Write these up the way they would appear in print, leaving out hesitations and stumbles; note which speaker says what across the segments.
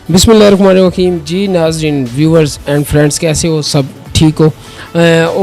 Speaker 1: बिस्मिल्लाहिर्रहमानिर्रहीम। जी नाज़रीन, viewers and friends, कैसे हो? सब ठीक हो?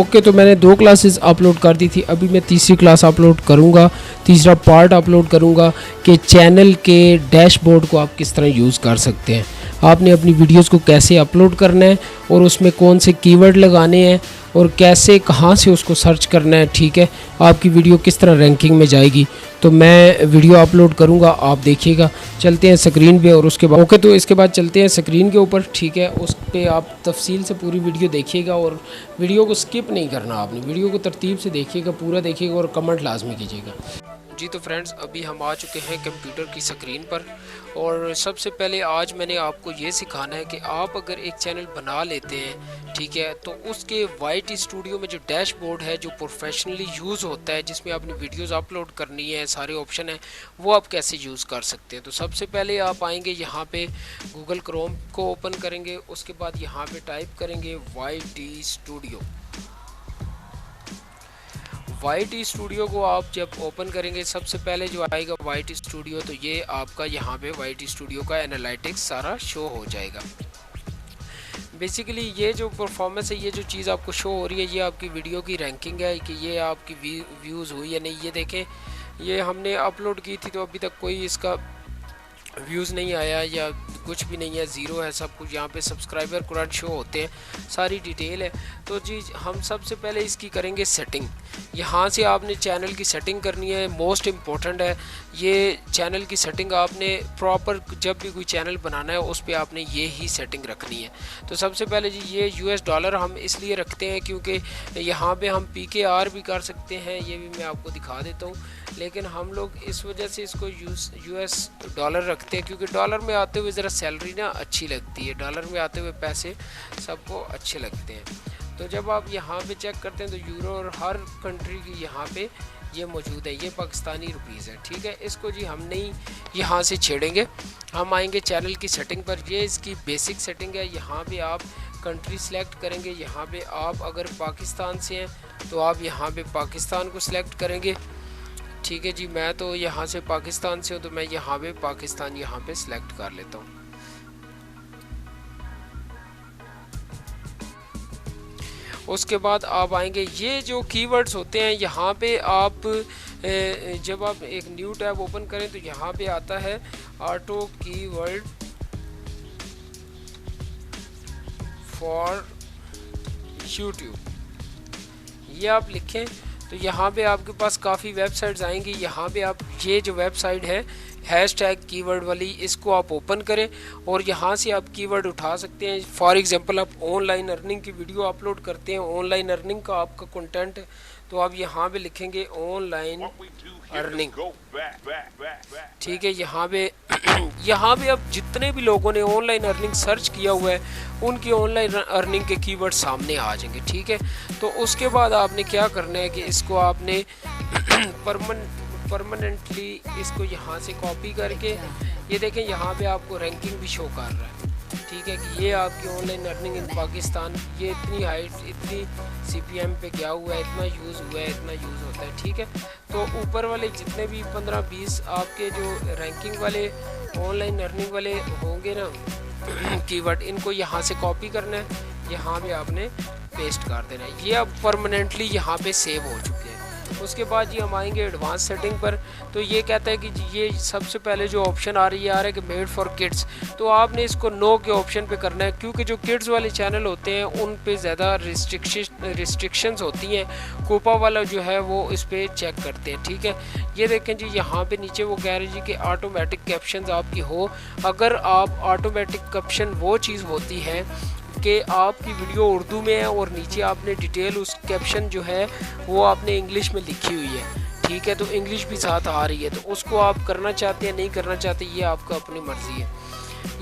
Speaker 1: ओके, तो मैंने 2 क्लासेस अपलोड कर दी थी। अभी मैं तीसरी क्लास अपलोड करूँगा, तीसरा पार्ट अपलोड करूँगा कि चैनल के डैशबोर्ड को आप किस तरह यूज़ कर सकते हैं। आपने अपनी वीडियोस को कैसे अपलोड करना है और उसमें कौन से कीवर्ड लगाने हैं और कैसे कहाँ से उसको सर्च करना है। ठीक है, आपकी वीडियो किस तरह रैंकिंग में जाएगी। तो मैं वीडियो अपलोड करूँगा, आप देखिएगा। चलते हैं स्क्रीन पे और उसके बाद ओके, तो इसके बाद चलते हैं स्क्रीन के ऊपर। ठीक है, उस पर आप तफसील से पूरी वीडियो देखिएगा और वीडियो को स्किप नहीं करना। आपने वीडियो को तरतीब से देखिएगा, पूरा देखिएगा और कमेंट लाजमी कीजिएगा। जी तो फ्रेंड्स, अभी हम आ चुके हैं कंप्यूटर की स्क्रीन पर और सबसे पहले आज मैंने आपको ये सिखाना है कि आप अगर एक चैनल बना लेते हैं, ठीक है, तो उसके वाईटी स्टूडियो में जो डैशबोर्ड है, जो प्रोफेशनली यूज़ होता है, जिसमें आपने वीडियोस अपलोड करनी है, सारे ऑप्शन हैं, वो आप कैसे यूज़ कर सकते हैं। तो सबसे पहले आप आएंगे यहाँ पे, गूगल क्रोम को ओपन करेंगे, उसके बाद यहाँ पे टाइप करेंगे वाईटी स्टूडियो। वाईटी स्टूडियो को आप जब ओपन करेंगे, सबसे पहले जो आएगा वाईटी स्टूडियो, तो ये आपका यहाँ पे वाईटी स्टूडियो का एनालिटिक्स सारा शो हो जाएगा। बेसिकली ये जो परफॉर्मेंस है, ये जो चीज़ आपको शो हो रही है, ये आपकी वीडियो की रैंकिंग है कि ये आपकी व्यूज़ हुई या नहीं। ये देखें, ये हमने अपलोड की थी तो अभी तक कोई इसका व्यूज़ नहीं आया या कुछ भी नहीं है, ज़ीरो है सब कुछ। यहाँ पे सब्सक्राइबर करंट शो होते हैं, सारी डिटेल है। तो जी हम सबसे पहले इसकी करेंगे सेटिंग। यहाँ से आपने चैनल की सेटिंग करनी है, मोस्ट इम्पोर्टेंट है ये। चैनल की सेटिंग आपने प्रॉपर, जब भी कोई चैनल बनाना है उस पर आपने ये ही सेटिंग रखनी है। तो सबसे पहले जी ये $, हम इसलिए रखते हैं क्योंकि यहाँ पे हम PKR भी कर सकते हैं, ये भी मैं आपको दिखा देता हूँ। लेकिन हम लोग इस वजह से इसको $, रखते हैं क्योंकि डॉलर में आते हुए ज़रा सैलरी ना अच्छी लगती है, डॉलर में आते हुए पैसे सबको अच्छे लगते हैं। तो जब आप यहाँ पे चेक करते हैं तो यूरो और हर कंट्री की यहाँ पे ये मौजूद है, ये पाकिस्तानी रुपीज़ है। ठीक है, इसको जी हम नहीं यहाँ से छेड़ेंगे, हम आएंगे चैनल की सेटिंग पर। ये इसकी बेसिक सेटिंग है। यहाँ पे आप कंट्री सेलेक्ट करेंगे, यहाँ पे आप अगर पाकिस्तान से हैं तो आप यहाँ पे पाकिस्तान को सिलेक्ट करेंगे। ठीक है जी, मैं तो यहाँ से पाकिस्तान से हूँ तो मैं यहाँ पे पाकिस्तान यहाँ पे सिलेक्ट कर लेता हूँ। उसके बाद आप आएंगे, ये जो कीवर्ड्स होते हैं यहाँ पे आप जब आप एक न्यू टैब ओपन करें तो यहाँ पे आता है ऑटो कीवर्ड फॉर यूट्यूब, ये आप लिखें तो यहाँ पे आपके पास काफ़ी वेबसाइट्स आएंगी। यहाँ पे आप ये जो वेबसाइट है हैशटैग कीवर्ड वाली, इसको आप ओपन करें और यहाँ से आप कीवर्ड उठा सकते हैं। फॉर एग्जांपल आप ऑनलाइन अर्निंग की वीडियो अपलोड करते हैं, ऑनलाइन अर्निंग का आपका कंटेंट, तो आप यहाँ पे लिखेंगे ऑनलाइन अर्निंग। ठीक है, यहाँ पे अब जितने भी लोगों ने ऑनलाइन अर्निंग सर्च किया हुआ है उनकी ऑनलाइन अर्निंग के कीवर्ड सामने आ जाएंगे। ठीक है, तो उसके बाद आपने क्या करना है कि इसको आपने परमानेंटली इसको यहाँ से कॉपी करके, ये देखें यहाँ पे आपको रैंकिंग भी शो कर रहा है। ठीक है कि ये आपकी ऑनलाइन अर्निंग इन पाकिस्तान, ये इतनी हाइट, इतनी CPM पे गया हुआ है, इतना यूज़ हुआ है, इतना यूज़ होता है। ठीक है, तो ऊपर वाले जितने भी 15-20 आपके जो रैंकिंग वाले ऑनलाइन अर्निंग वाले होंगे ना कीवर्ड, इनको यहाँ से कॉपी करना है, यहाँ पे आपने पेस्ट कर देना है। ये अब परमानेंटली यहाँ पे सेव हो चुके हैं। उसके बाद जी हम आएंगे एडवांस सेटिंग पर। तो ये कहता है कि ये सबसे पहले जो ऑप्शन आ रही है कि मेड फॉर किड्स, तो आपने इसको नो के ऑप्शन पे करना है क्योंकि जो किड्स वाले चैनल होते हैं उन पे ज़्यादा रिस्ट्रिक्शंस होती हैं। कोपा वाला जो है वो इस पर चेक करते हैं। ठीक है, ये देखें जी यहाँ पे नीचे वो कह रही जी कि ऑटोमेटिक कैप्शंस आपकी हो। अगर आप ऑटोमेटिक कैप्शन वो चीज़ होती है कि आपकी वीडियो उर्दू में है और नीचे आपने डिटेल उस कैप्शन जो है वो आपने इंग्लिश में लिखी हुई है। ठीक है, तो इंग्लिश भी साथ आ रही है, तो उसको आप करना चाहते हैं नहीं करना चाहते, ये आपका अपनी मर्ज़ी है।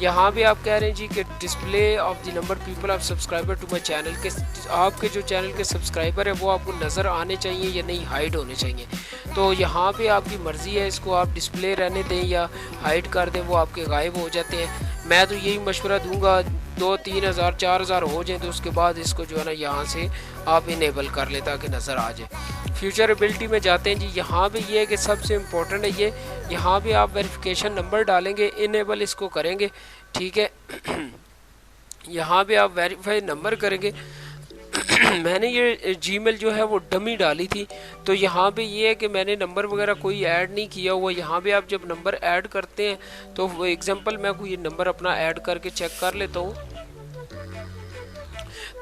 Speaker 1: यहाँ पे आप कह रहे हैं जी कि display of the number people of subscriber to my channel, के आपके जो चैनल के सब्सक्राइबर है वो आपको नज़र आने चाहिए या नहीं, हाइड होने चाहिए। तो यहाँ पे आपकी मर्ज़ी है, इसको आप डिस्प्ले रहने दें या हाइड कर दें, वो आपके गायब हो जाते हैं। मैं तो यही मशवरा दूंगा 2-3 हज़ार 4 हज़ार हो जाए तो उसके बाद इसको जो है ना यहाँ से आप इनेबल कर लें ताकि नज़र आ जाए। फ्यूचरेबिलिटी में जाते हैं जी, यहाँ पे ये है कि सबसे इम्पोर्टेंट है ये, यहाँ पे आप वेरिफिकेशन नंबर डालेंगे, इनेबल इसको करेंगे। ठीक है, यहाँ पे आप वेरीफाई नंबर करेंगे। मैंने ये जीमेल जो है वो डमी डाली थी, तो यहाँ पे ये है कि मैंने नंबर वगैरह कोई ऐड नहीं किया हुआ। यहाँ पे आप जब नंबर ऐड करते हैं तो वो एग्जांपल मैं कोई नंबर अपना ऐड करके चेक कर लेता हूँ।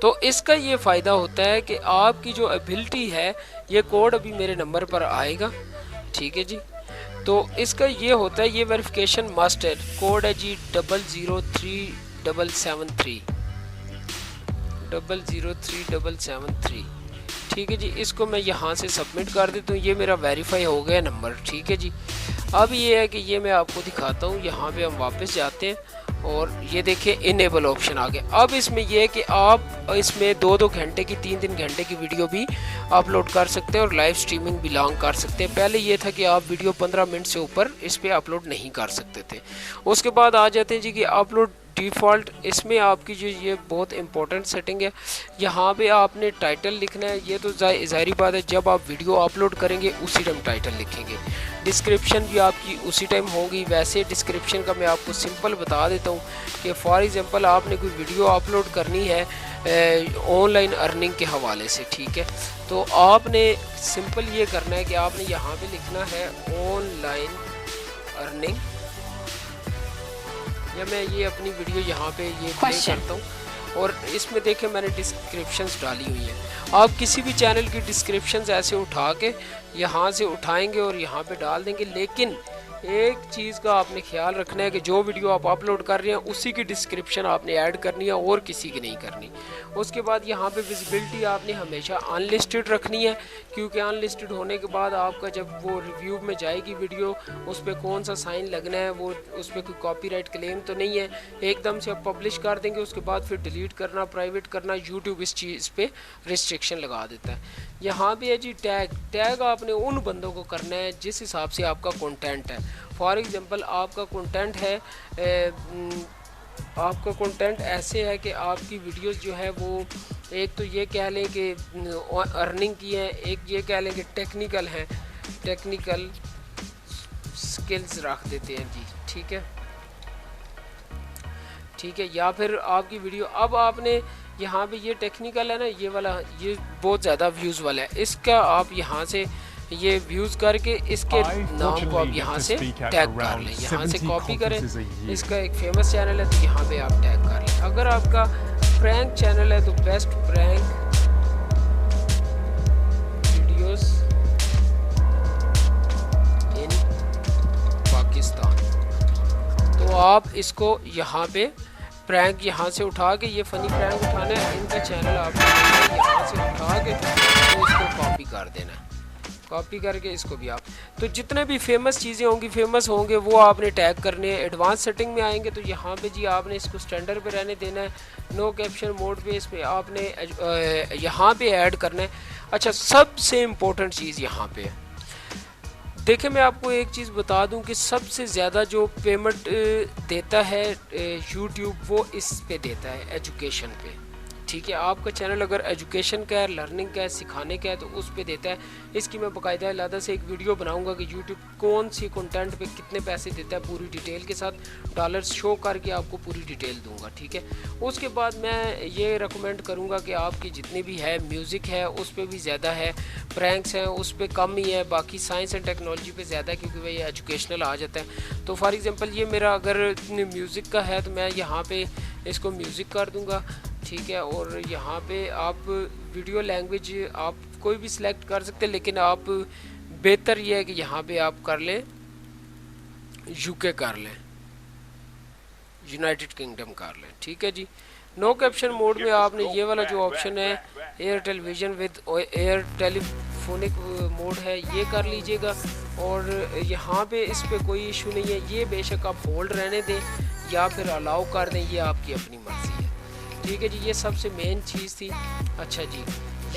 Speaker 1: तो इसका ये फ़ायदा होता है कि आपकी जो एबिलिटी है, ये कोड अभी मेरे नंबर पर आएगा, ठीक है जी। तो इसका ये होता है, ये वेरिफिकेशन मस्ट है, कोड है जी 003773 003773, ठीक है जी। इसको मैं यहाँ से सबमिट कर देता हूँ, ये मेरा वेरीफाई हो गया नंबर, ठीक है जी। अब ये है कि ये मैं आपको दिखाता हूँ, यहाँ पे हम वापस जाते हैं और ये देखिए इनेबल ऑप्शन आ गया। अब इसमें यह है कि आप इसमें 2-2 घंटे की 3-3 घंटे की वीडियो भी अपलोड कर सकते हैं और लाइव स्ट्रीमिंग बिलोंग कर सकते हैं। पहले ये था कि आप वीडियो 15 मिनट से ऊपर इस पर अपलोड नहीं कर सकते थे। उसके बाद आ जाते हैं जी कि अपलोड डिफ़ॉल्ट। इसमें आपकी जो ये बहुत इंपॉर्टेंट सेटिंग है, यहाँ पे आपने टाइटल लिखना है। ये तो ज़ाहिर बात है, जब आप वीडियो अपलोड करेंगे उसी टाइम टाइटल लिखेंगे। डिस्क्रिप्शन भी आपकी उसी टाइम होगी। वैसे डिस्क्रिप्शन का मैं आपको सिंपल बता देता हूँ कि फॉर एग्जांपल आपने कोई वीडियो अपलोड करनी है ऑनलाइन अर्निंग के हवाले से, ठीक है, तो आपने सिंपल ये करना है कि आपने यहाँ पे लिखना है ऑनलाइन अर्निंग, या मैं ये अपनी वीडियो यहाँ पे ये प्ले करता हूँ और इसमें देखें मैंने डिस्क्रिप्शंस डाली हुई हैं। आप किसी भी चैनल की डिस्क्रिप्शंस ऐसे उठा के यहाँ से उठाएंगे और यहाँ पे डाल देंगे, लेकिन एक चीज़ का आपने ख्याल रखना है कि जो वीडियो आप अपलोड कर रहे हैं उसी की डिस्क्रिप्शन आपने ऐड करनी है और किसी की नहीं करनी। उसके बाद यहाँ पे विजिबिलिटी आपने हमेशा अनलिस्टेड रखनी है, क्योंकि अनलिस्टेड होने के बाद आपका जब वो रिव्यू में जाएगी वीडियो, उस पर कौन सा साइन लगना है, वो उस पर कोई कॉपीराइट क्लेम तो नहीं है। एकदम से आप पब्लिश कर देंगे, उसके बाद फिर डिलीट करना, प्राइवेट करना, यूट्यूब इस चीज़ पर रिस्ट्रिक्शन लगा देता है। यहाँ पे है जी टैग आपने उन बंदों को करना है जिस हिसाब से आपका कंटेंट है। फॉर एग्जांपल आपका कंटेंट है आपका कंटेंट ऐसे है कि आपकी वीडियोस जो है वो एक तो ये कह लें कि अर्निंग की है, एक ये कह लें कि टेक्निकल है, टेक्निकल स्किल्स रख देते हैं जी, ठीक है, ठीक है। या फिर आपकी वीडियो, अब आपने यहाँ पे ये टेक्निकल है ना, ये वाला ये बहुत ज़्यादा व्यूज़ वाला है, इसका आप यहाँ से ये व्यूज़ करके इसके नाम को आप यहाँ से टैग कर लें, यहाँ से कॉपी करें। इसका एक फेमस चैनल है तो यहाँ पे आप टैग कर लें। अगर आपका प्रैंक चैनल है तो best prank videos in Pakistan, तो आप इसको यहाँ पे प्रैंक यहाँ से उठा के, ये फ़नी प्रैंक उठाना है, इनका चैनल आपको यहाँ से उठा के तो इसको कॉपी कर देना है। कॉपी करके इसको भी आप, तो जितने भी फेमस चीज़ें होंगी, फेमस होंगे, वो आपने टैग करने हैं। एडवांस सेटिंग में आएंगे तो यहाँ पे जी आपने इसको स्टैंडर्ड पे रहने देना है, नो कैप्शन मोड पे, इस पर आपने यहाँ पे ऐड करना है। अच्छा, सबसे इम्पोर्टेंट चीज़ यहाँ पे है, देखिए मैं आपको एक चीज़ बता दूं कि सबसे ज़्यादा जो पेमेंट देता है यूट्यूब, वो इस पे देता है, एजुकेशन पे, ठीक है। आपका चैनल अगर एजुकेशन का है, लर्निंग का है, सिखाने का है, तो उस पे देता है। इसकी मैं बाकायदा अलग से एक वीडियो बनाऊंगा कि यूट्यूब कौन सी कंटेंट पे कितने पैसे देता है, पूरी डिटेल के साथ डॉलर्स शो करके आपको पूरी डिटेल दूंगा, ठीक है। उसके बाद मैं ये रिकमेंड करूंगा कि आपकी जितनी भी है, म्यूज़िक है उस पर भी ज़्यादा है, प्रैंक्स हैं उस पर कम ही है, बाकी साइंस एंड टेक्नोलॉजी पे ज़्यादा है क्योंकि वह एजुकेशनल आ जाता है। तो फॉर एग्ज़ाम्पल ये मेरा अगर म्यूज़िक का है तो मैं यहाँ पे इसको म्यूज़िक कर दूँगा, ठीक है। और यहाँ पे आप वीडियो लैंग्वेज आप कोई भी सिलेक्ट कर सकते हैं, लेकिन आप बेहतर ये है कि यहाँ पे आप कर लें यूके कर लें, यूनाइटेड किंगडम कर लें, ठीक है जी। नो कैप्शन मोड में आपने ये वाला जो ऑप्शन है air television with air telephonic mode है, ये कर लीजिएगा। और यहाँ पे इस पर कोई इशू नहीं है, ये बेशक आप होल्ड रहने दें या फिर अलाउ कर दें, ये आपकी अपनी मर्ज़ी है, ठीक है जी। ये सबसे मेन चीज़ थी। अच्छा जी,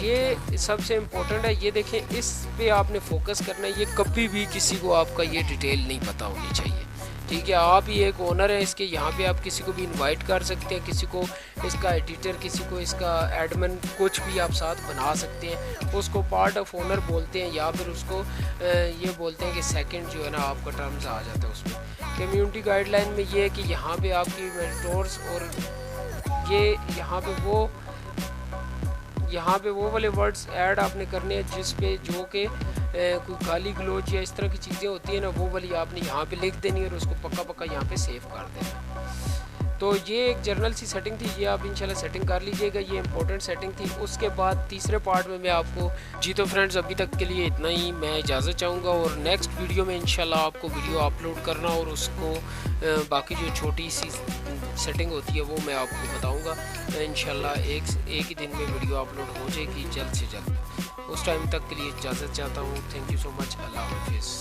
Speaker 1: ये सबसे इम्पोर्टेंट है, ये देखें इस पे आपने फोकस करना है, ये कभी भी किसी को आपका ये डिटेल नहीं पता होनी चाहिए, ठीक है, आप ही एक ओनर है इसके। यहाँ पे आप किसी को भी इनवाइट कर सकते हैं, किसी को इसका एडिटर, किसी को इसका एडमिन, कुछ भी आप साथ बना सकते हैं। उसको पार्ट ऑफ ओनर बोलते हैं, या फिर उसको ये बोलते हैं कि सेकंड जो है ना आपका टर्म्स आ जाता है उसमें। कम्युनिटी गाइडलाइन में ये है कि यहाँ पे आपकी मेंटोर्स और ये यहाँ पे वो वाले वर्ड्स ऐड आपने करने हैं जिस पे जो कि कोई गाली गलोच या इस तरह की चीज़ें होती हैं ना, वो वाली आपने यहाँ पे लिख देनी है और उसको पक्का पक्का यहाँ पे सेव कर देना। तो ये एक जर्नल सी सेटिंग थी, ये आप इंशाल्लाह सेटिंग कर लीजिएगा, ये इंपॉर्टेंट सेटिंग थी। उसके बाद तीसरे पार्ट में मैं आपको जी तो फ्रेंड्स अभी तक के लिए इतना ही, मैं इजाज़त चाहूँगा और नेक्स्ट वीडियो में इंशाल्लाह आपको वीडियो अपलोड करना और उसको बाकी जो छोटी सी सेटिंग होती है वो मैं आपको बताऊँगा। इंशाल्लाह एक ही दिन में वीडियो अपलोड हो जाएगी जल्द से जल्द। उस टाइम तक के लिए इजाज़त चाहता हूँ। Thank you so much. अल्लाह हाफिज़।